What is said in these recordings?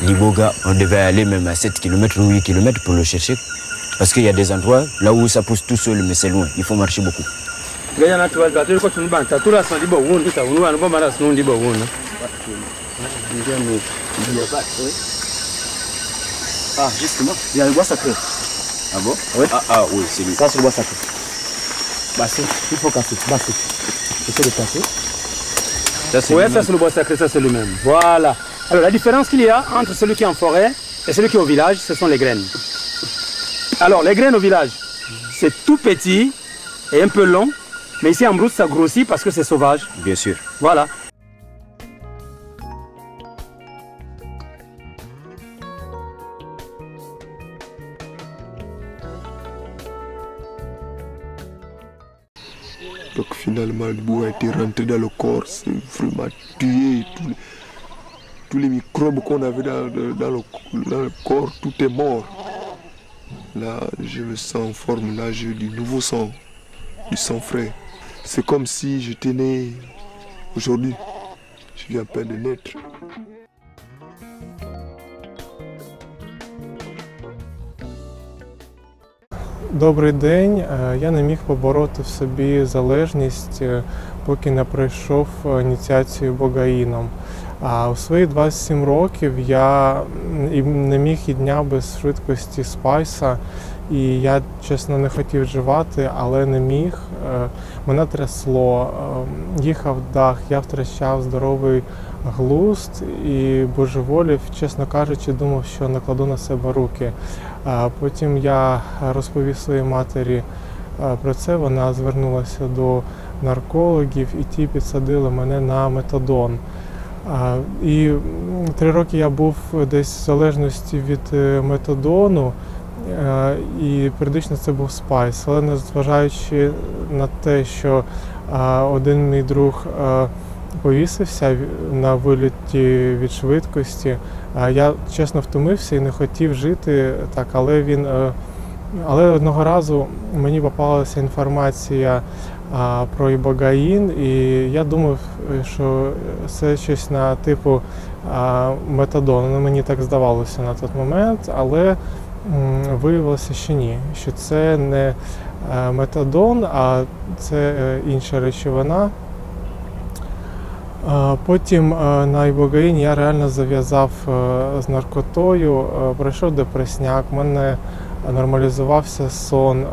L'iboga, on devait aller même à 7 km ou 8 km pour le chercher. Parce qu'il y a des endroits là où ça pousse tout seul, mais c'est loin. Il faut marcher beaucoup. Ah, justement, il y a le bois sacré. Ah bon? Oui. Ah oui, c'est lui. Ça, c'est le bois sacré. Bassé, il faut casser. Bassé. Essayez de casser. Oui, ça c'est le bois sacré, ça c'est le même. Voilà. Alors la différence qu'il y a entre celui qui est en forêt et celui qui est au village, ce sont les graines. Alors les graines au village, c'est tout petit et un peu long, mais ici en brousse ça grossit parce que c'est sauvage. Bien sûr. Voilà. Donc finalement, le bout a été rentré dans le corps, c'est vraiment tué. Tous les microbes qu'on avait dans le corps, tout est mort. Là, je me sens en forme, là j'ai du nouveau sang, du sang frais. C'est comme si j'étais né aujourd'hui. Je viens à peine de naître. Добрий день. Я не міг побороти в собі залежність, поки не пройшов ініціацію богаїном. А у свої 27 років я не міг і дня без швидкості спайса. І я, чесно, не хотів вживати, але не міг. Мене трясло, їхав дах, я втрачав здоровий глузд і божеволів, чесно кажучи, думав, що накладу на себе руки. Потім я розповів своїй матері про це, вона звернулася до наркологів і ті підсадили мене на метадон. І 3 роки я був десь в залежності від метадону, і періодично це був спайс. Але незважаючи на те, що один мій друг повісився на виліті від швидкості, я чесно втомився і не хотів жити так, але одного разу мені попалася інформація про ібогаїн, і я думав, що це щось на типу метадону. Мені так здавалося на той момент, але виявилося, що ні, що це не метадон, а це інша речовина. Потім на ібогаїні я реально зав'язав з наркотою, пройшов депресняк, в мене нормалізувався сон,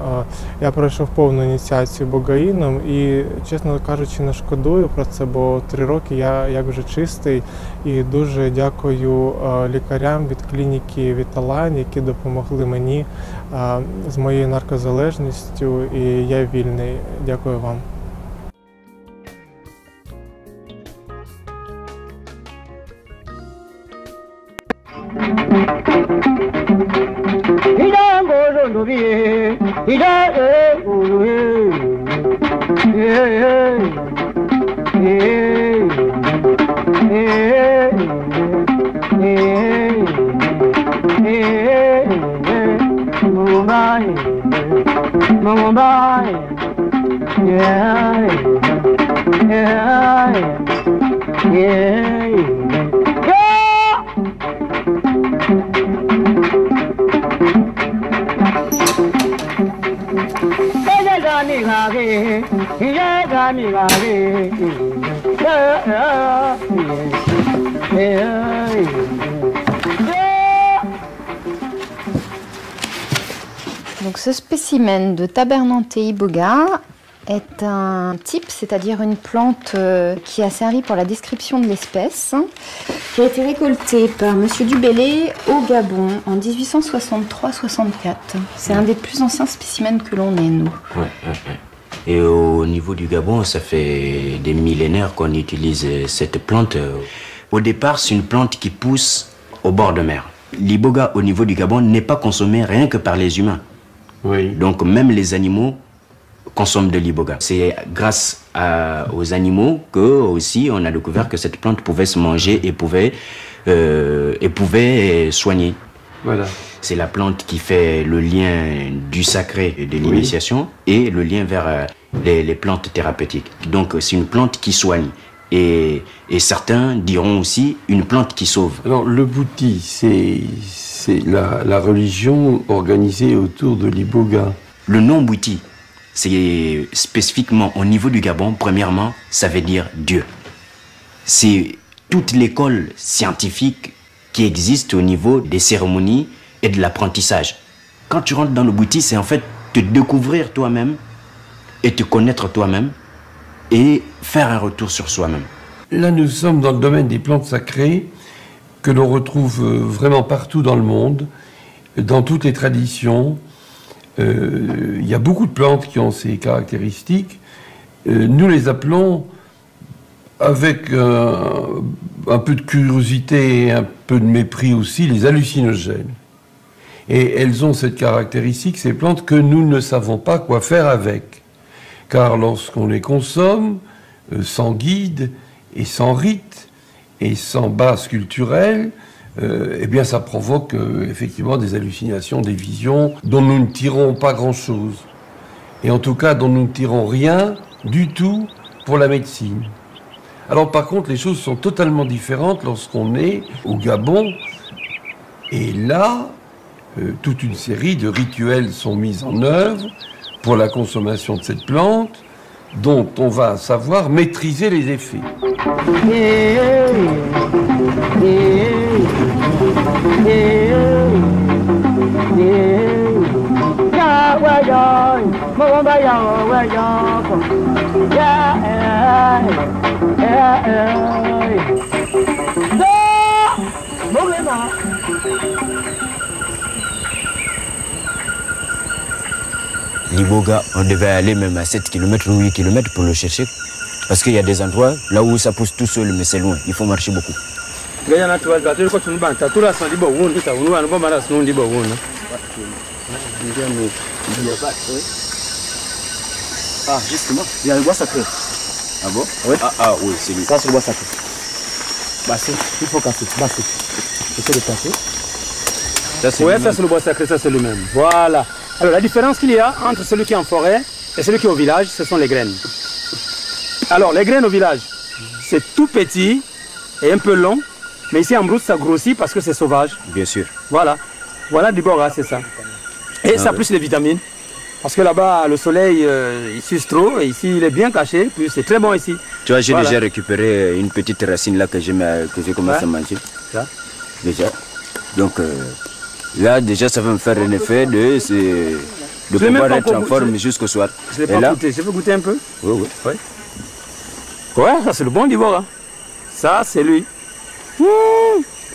я пройшов повну ініціацію богаїном і, чесно кажучи, не шкодую про це, бо 3 роки я як вже чистий і дуже дякую лікарям від клініки Віталайн, які допомогли мені з моєю наркозалежністю, і я вільний. Дякую вам. Donc ce spécimen de Tabernanthe iboga est un type, c'est-à-dire une plante qui a servi pour la description de l'espèce, qui a été récoltée par M. Dubélé au Gabon en 1863-64. C'est un des plus anciens spécimens que l'on ait, nous. Ouais. Et au niveau du Gabon, ça fait des millénaires qu'on utilise cette plante. Au départ, c'est une plante qui pousse au bord de mer. L'iboga au niveau du Gabon n'est pas consommé rien que par les humains. Oui. Donc même les animaux consomment de l'iboga. C'est grâce aux animaux que aussi on a découvert que cette plante pouvait se manger et pouvait soigner. Voilà. C'est la plante qui fait le lien du sacré et de l'initiation et le lien vers les plantes thérapeutiques. Donc c'est une plante qui soigne. Et certains diront aussi une plante qui sauve. Alors le bouti, c'est la religion organisée autour de l'iboga. Le nom bouti, c'est spécifiquement au niveau du Gabon, premièrement, ça veut dire Dieu. C'est toute l'école scientifique qui existe au niveau des cérémonies et de l'apprentissage. Quand tu rentres dans le bouti, c'est en fait te découvrir toi-même et te connaître toi-même et faire un retour sur soi-même. Là, nous sommes dans le domaine des plantes sacrées que l'on retrouve vraiment partout dans le monde, dans toutes les traditions. Il y a beaucoup de plantes qui ont ces caractéristiques. Nous les appelons, avec un peu de curiosité et un peu de mépris aussi, les hallucinogènes. Et elles ont cette caractéristique, ces plantes, que nous ne savons pas quoi faire avec. Car lorsqu'on les consomme, sans guide et sans rite et sans base culturelle, eh bien ça provoque effectivement des hallucinations, des visions dont nous ne tirons pas grand-chose. Et en tout cas dont nous ne tirons rien du tout pour la médecine. Alors par contre, les choses sont totalement différentes lorsqu'on est au Gabon. Et là, toute une série de rituels sont mis en œuvre pour la consommation de cette plante, dont on va savoir maîtriser les effets. L'iboga, on devait aller même à 7 km ou 8 km pour le chercher. Parce qu'il y a des endroits là où ça pousse tout seul, mais c'est loin. Il faut marcher beaucoup. Ah, justement, il y a le bois sacré. Ah bon? Oui. Ah oui, c'est lui. Ça, c'est le bois sacré. Basser, il faut casser. Basser. Essaye de casser. Oui, ça c'est le bois sacré, ça c'est le même. Voilà. Alors la différence qu'il y a entre celui qui est en forêt et celui qui est au village, ce sont les graines. Alors les graines au village, c'est tout petit et un peu long, mais ici en brousse ça grossit parce que c'est sauvage. Bien sûr. Voilà. Voilà du bora, c'est ça. Et ça plus les vitamines. Parce que là-bas, le soleil, il suce trop, et ici, il est bien caché, puis c'est très bon ici. Tu vois, j'ai déjà récupéré une petite racine là que j'ai commencé à manger. Ça. Déjà. Donc, là, déjà, ça va me faire un effet de pouvoir être en forme jusqu'au soir. Je ne l'ai pas goûté. Je peux goûter un peu? Oui, oui. Ouais, ouais, ça c'est le bon d'Ibora. Ça, c'est lui.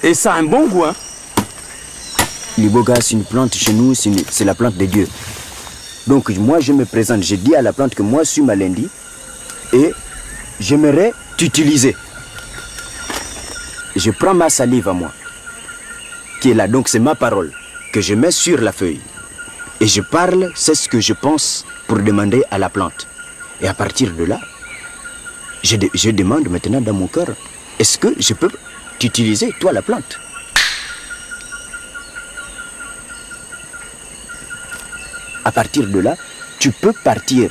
Et ça a un bon goût. Hein. L'iboga, c'est une plante chez nous, c'est la plante de Dieu. Donc moi je me présente, je dis à la plante que moi je suis Malendi et j'aimerais t'utiliser. Je prends ma salive à moi, qui est là, donc c'est ma parole, que je mets sur la feuille. Et je parle, c'est ce que je pense pour demander à la plante. Et à partir de là, je demande maintenant dans mon cœur, est-ce que je peux t'utiliser, toi la plante? À partir de là, tu peux partir.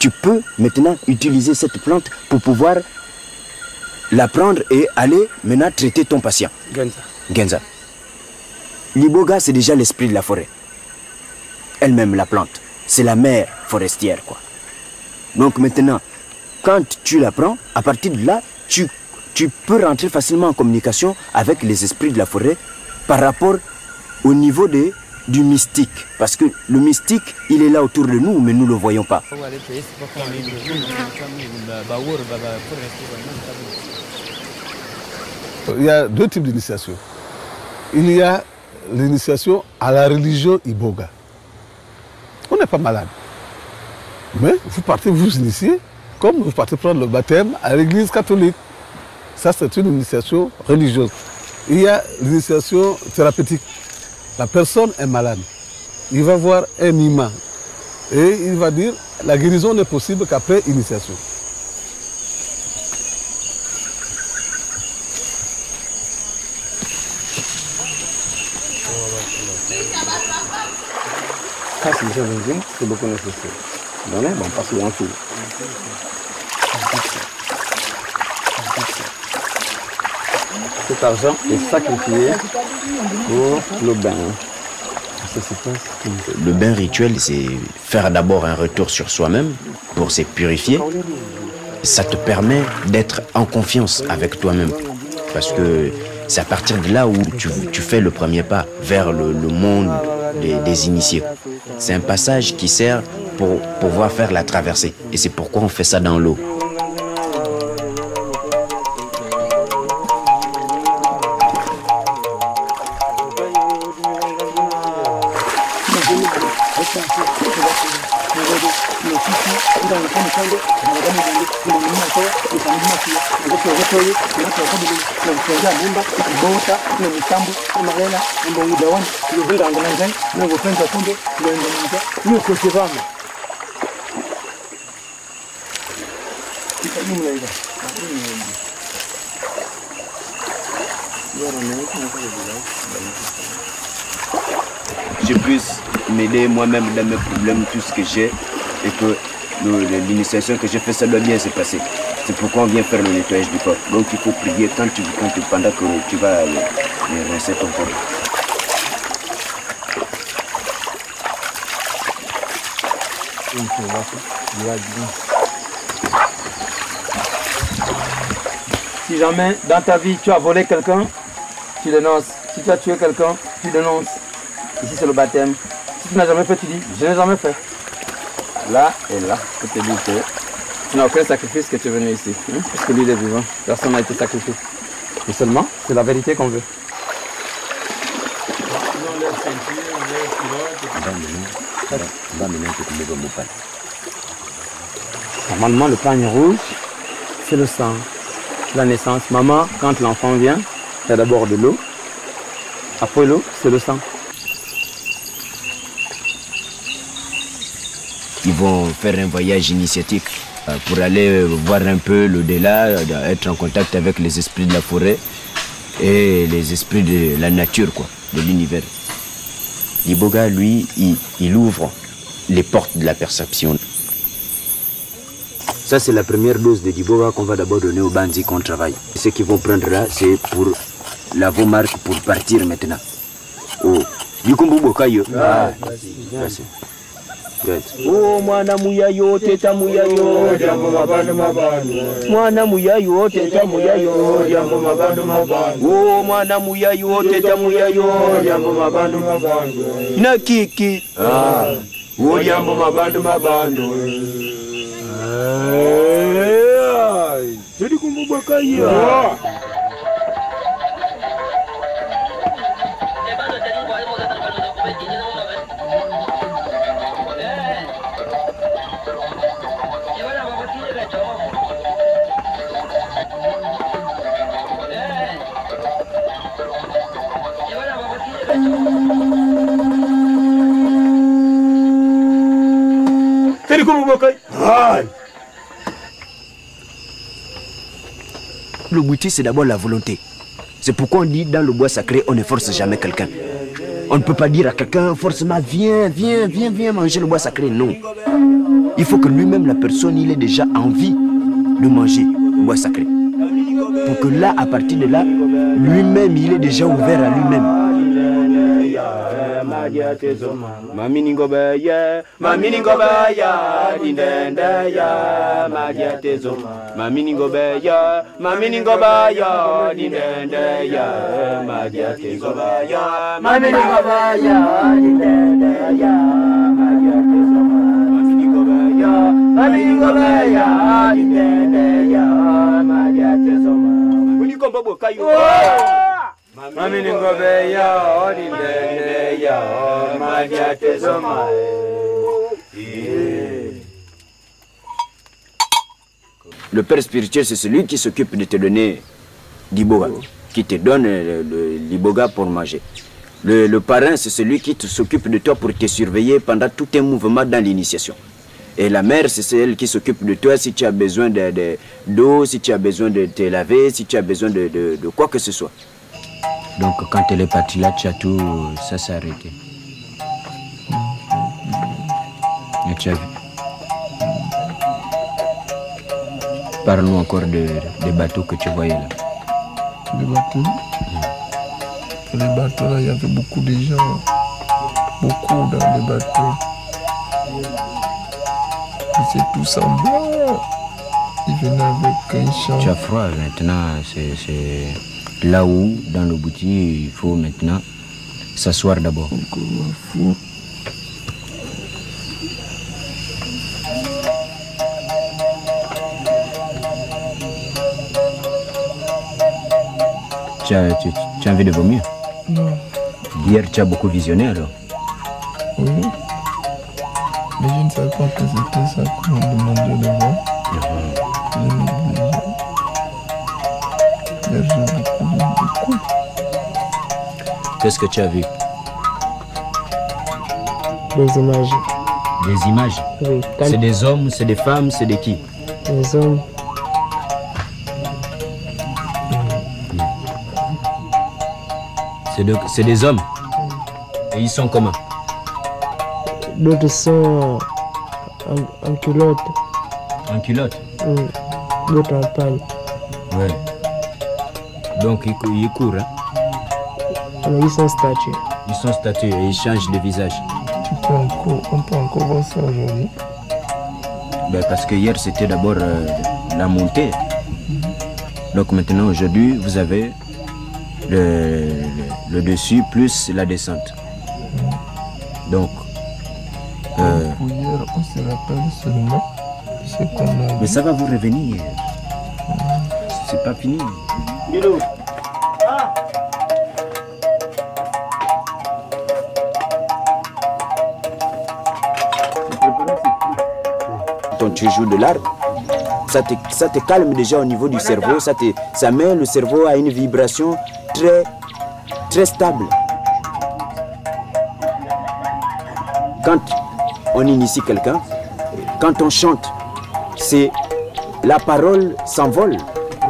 Tu peux maintenant utiliser cette plante pour pouvoir la prendre et aller maintenant traiter ton patient. Genza. Genza. L'iboga, c'est déjà l'esprit de la forêt. Elle-même, la plante. C'est la mère forestière, quoi. Donc maintenant, quand tu la prends, à partir de là, tu peux rentrer facilement en communication avec les esprits de la forêt par rapport au niveau du mystique. Parce que le mystique, il est là autour de nous, mais nous ne le voyons pas. Il y a deux types d'initiation. Il y a l'initiation à la religion Iboga. On n'est pas malade. Mais vous partez vous initier, comme vous partez prendre le baptême à l'église catholique. Ça, c'est une initiation religieuse. Il y a l'initiation thérapeutique. La personne est malade. Il va voir un imam. Et il va dire, la guérison n'est possible qu'après initiation. Ça, c'est déjà l'enzyme, c'est beaucoup nécessaire. Donc, on passe en dessous. cet argent est sacrifié pour le bain. Le bain rituel, c'est faire d'abord un retour sur soi-même pour se purifier. Ça te permet d'être en confiance avec toi-même. Parce que c'est à partir de là où tu fais le premier pas vers le monde des initiés. C'est un passage qui sert pour pouvoir faire la traversée. Et c'est pourquoi on fait ça dans l'eau. Je puisse m'aider moi-même dans mes problèmes, tout ce que j'ai, et que l'initiation que j'ai fait, ça doit bien se passer. C'est pourquoi on vient faire le nettoyage du corps. Donc il faut prier pendant que tu vas rincer ton corps. Si jamais dans ta vie tu as volé quelqu'un, tu dénonces. Si tu as tué quelqu'un, tu dénonces. Ici c'est le baptême. Si tu n'as jamais fait, tu dis je n'ai jamais fait. Là et là, je te dis que tu n'as aucun sacrifice que tu es venu ici. Puisque lui il est vivant, personne n'a été sacrifié. Mais seulement, c'est la vérité qu'on veut. Normalement, le pagne rouge, c'est le sang. La naissance. Maman, quand l'enfant vient, il y a d'abord de l'eau. Après l'eau, c'est le sang. Ils vont faire un voyage initiatique pour aller voir un peu l'au-delà, être en contact avec les esprits de la forêt et les esprits de la nature, quoi, de l'univers. L'iboga, lui, il ouvre les portes de la perception. Ça, c'est la première dose de Diboga qu'on va d'abord donner aux bandits qu'on travaille. Ce qu'ils vont prendre là, c'est pour la marque pour partir maintenant. Oh, du coup, Bokayo. Merci. Oh, mwana muyayo, teta muyayo, jambo mabando mabando. Mwana muyayo, teta muyayo, jambo mabando mabando. Oh, mwana muyayo, teta muyayo, jambo mabando mabando. Na kiki. Oh, jambo mabando mabando. Tedi kumbuka kayo. Le bouti, c'est d'abord la volonté. C'est pourquoi on dit dans le bois sacré, on ne force jamais quelqu'un. On ne peut pas dire à quelqu'un forcément viens manger le bois sacré. Non. Il faut que lui-même, la personne, il ait déjà envie de manger le bois sacré. Pour que là, à partir de là, lui-même, il est déjà ouvert à lui-même. Maminingo baya, dindenda ya, madiatezoma. Maminingo baya, dindenda ya, madiatezoma. Maminingo baya, dindenda ya, madiatezoma. Maminingo baya, dindenda ya, madiatezoma. Muniko bobo kayo. Le père spirituel, c'est celui qui s'occupe de te donner l'iboga, qui te donne l'iboga pour manger. Le parrain, c'est celui qui s'occupe de toi pour te surveiller pendant tout tes mouvements dans l'initiation. Et la mère, c'est celle qui s'occupe de toi si tu as besoin d'eau, si tu as besoin de te laver, si tu as besoin de quoi que ce soit. Donc quand elle est partie là, tu as tout, ça s'est arrêté. Et tu as vu. Parle-nous encore des bateaux que tu voyais là. tous les bateaux. Et les bateaux là, il y avait beaucoup de gens. Beaucoup dans les bateaux. Ils étaient tous en blanc. Ils venaient avec un chant. Tu as froid maintenant, c'est là où, dans le boutier, il faut maintenant s'asseoir d'abord. Tu as envie de vomir? Non. Hier, tu as beaucoup visionné alors? Oui. Mais je ne savais pas que c'était ça qu'on me demandait de voir. Hier, j'ai beaucoup. Qu'est-ce que tu as vu? Des images. Des images? Oui. C'est des hommes, c'est des femmes, c'est des qui? Des hommes. C'est des hommes. Et ils sont comment? D'autres sont en culotte. En culotte? Oui. D'autres en pagne. Ouais. Donc ils courent, hein? Alors, ils sont statués. Ils sont statués et ils changent de visage. On peut encore voir ça aujourd'hui. Ben, parce que hier c'était d'abord la montée. Donc maintenant aujourd'hui vous avez le dessus plus la descente. Donc pour hier on se rappelle seulement ce qu'on a. Mais ça va vous revenir. C'est pas fini. Quand tu joues de l'art, ça te calme déjà au niveau du cerveau, ça met le cerveau à une vibration très stable. Quand on initie quelqu'un, quand on chante, la parole s'envole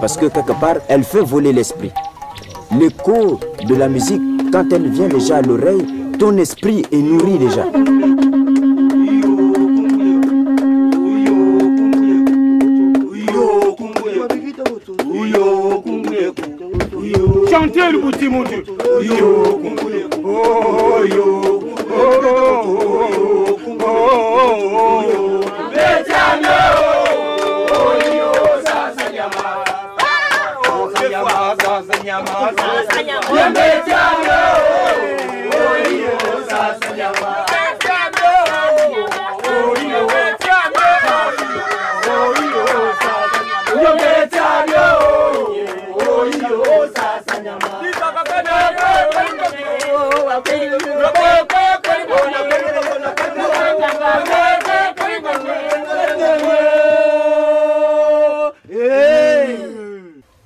parce que quelque part, elle fait voler l'esprit. L'écho de la musique, quand elle vient déjà à l'oreille, ton esprit est nourri déjà. Chantez le bouti, mon Dieu.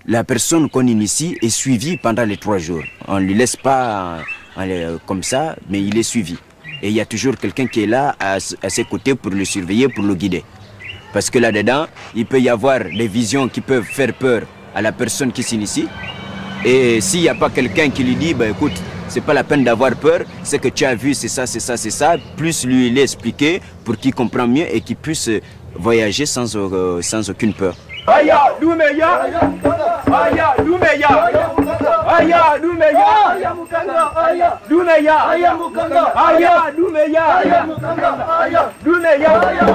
La personne qu'on initie est suivie pendant les 3 jours. On ne lui laisse pas comme ça, mais il est suivi. Et il y a toujours quelqu'un qui est là à ses côtés pour le surveiller, pour le guider. Parce que là-dedans, il peut y avoir des visions qui peuvent faire peur à la personne qui s'initie. Et s'il n'y a pas quelqu'un qui lui dit, bah, écoute, c'est pas la peine d'avoir peur, ce que tu as vu, c'est ça, c'est ça, c'est ça, plus lui l'expliquer pour qu'il comprenne mieux et qu'il puisse voyager sans aucune peur. Aya, Doumeya, Aya, Doumeya, Aya, Doumeya, Aya, Mukanga, Aya, Doumeya, Aya, Mukanga, Aya, Doumeya, Aya, Mukanga, Aya, Doumeya, Aya,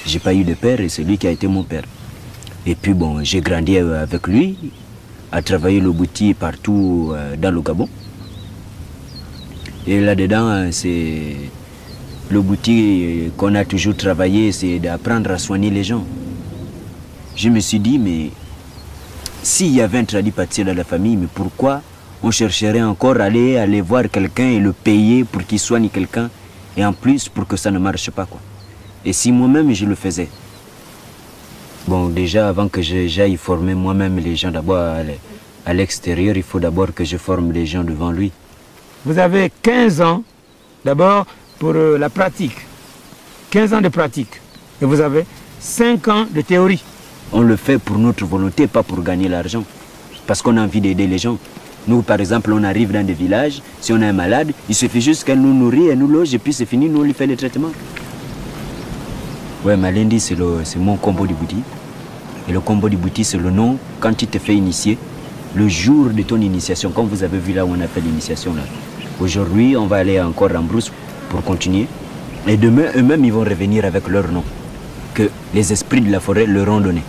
J'ai pas eu de père et c'est lui qui a été mon père. Et puis bon, j'ai grandi avec lui, à travailler le bouti partout dans le Gabon. Et là-dedans, c'est le boutique qu'on a toujours travaillé, c'est d'apprendre à soigner les gens. Je me suis dit, mais s'il y avait un tradipraticien dans la famille, mais pourquoi on chercherait encore à aller voir quelqu'un et le payer pour qu'il soigne quelqu'un, et en plus pour que ça ne marche pas, quoi. Et si moi-même je le faisais. Bon, déjà avant que j'aille former moi-même les gens d'abord à l'extérieur, il faut d'abord que je forme les gens devant lui. Vous avez 15 ans d'abord pour la pratique, 15 ans de pratique, et vous avez 5 ans de théorie. On le fait pour notre volonté, pas pour gagner l'argent, parce qu'on a envie d'aider les gens. Nous, par exemple, on arrive dans des villages, si on est malade, il suffit juste qu'elle nous nourrit, elle nous loge, et puis c'est fini, nous on lui fait les traitements. Ouais, Malendi, c'est mon combo du bouti. Et le combo du bouti, c'est le nom, quand tu te fais initier, le jour de ton initiation, comme vous avez vu là où on a fait l'initiation là. Aujourd'hui, on va aller encore en brousse pour continuer. Et demain, eux-mêmes, ils vont revenir avec leur nom, que les esprits de la forêt leur ont donné.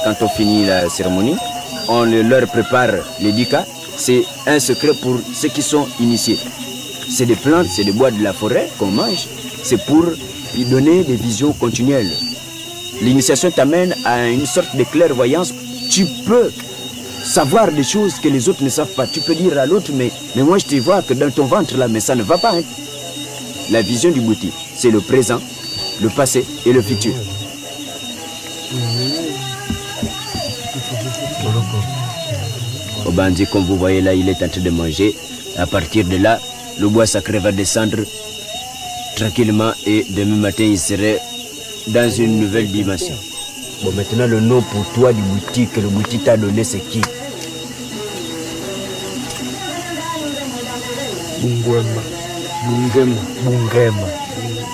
Quand on finit la cérémonie, on leur prépare les dika. C'est un secret pour ceux qui sont initiés. C'est des plantes, c'est des bois de la forêt qu'on mange. C'est pour lui donner des visions continuelles. L'initiation t'amène à une sorte de clairvoyance. Tu peux savoir des choses que les autres ne savent pas. Tu peux dire à l'autre, mais moi je te vois que dans ton ventre là, mais ça ne va pas. Hein. La vision du bouti, c'est le présent, le passé et le futur. Obandi, comme vous voyez là, il est en train de manger. À partir de là, le bois sacré va descendre tranquillement et demain matin, il serait dans une nouvelle dimension. Bon, maintenant, le nom pour toi du boutique que le boutique t'a donné, c'est qui? Bungema. Bungema. Bungema.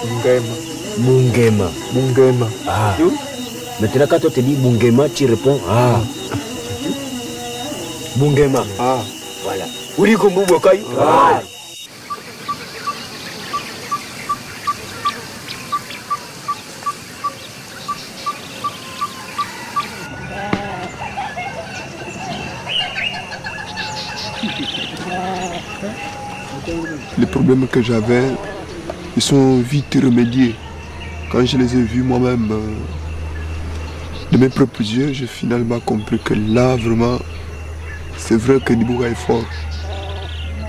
Bungema. Bungema. Bungema. Ah. Maintenant, quand on te dit Bungema, tu réponds ah. Bungema. Ah. Voilà. Uri Kombu Bokai. Ah. Les problèmes que j'avais, ils sont vite remédiés. Quand je les ai vus moi-même, de mes propres yeux, j'ai finalement compris que là, vraiment, c'est vrai que Dibouga est fort.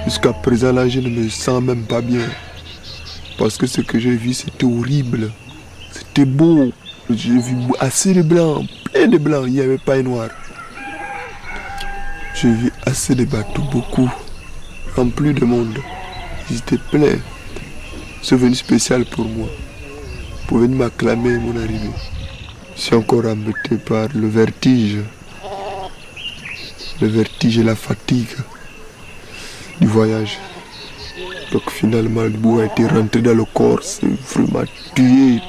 Jusqu'à présent, là, je ne me sens même pas bien. Parce que ce que j'ai vu, c'était horrible. C'était beau. J'ai vu assez de blancs, plein de blancs, il n'y avait pas un noir. J'ai vu assez de bateaux, beaucoup, remplis de monde. Ils étaient pleins. C'est venu spécial pour moi, pour venir m'acclamer mon arrivée. Je suis encore embêté par le vertige. Le vertige et la fatigue du voyage. Donc finalement, le bout a été rentré dans le corps, c'est vraiment tué.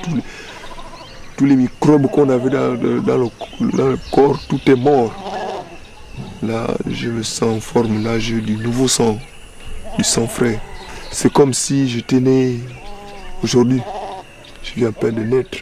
Tous les microbes qu'on avait dans le corps, tout est mort. Là, je me sens en forme, là j'ai du nouveau sang, du sang frais. C'est comme si j'étais né aujourd'hui. Je viens à peine de naître.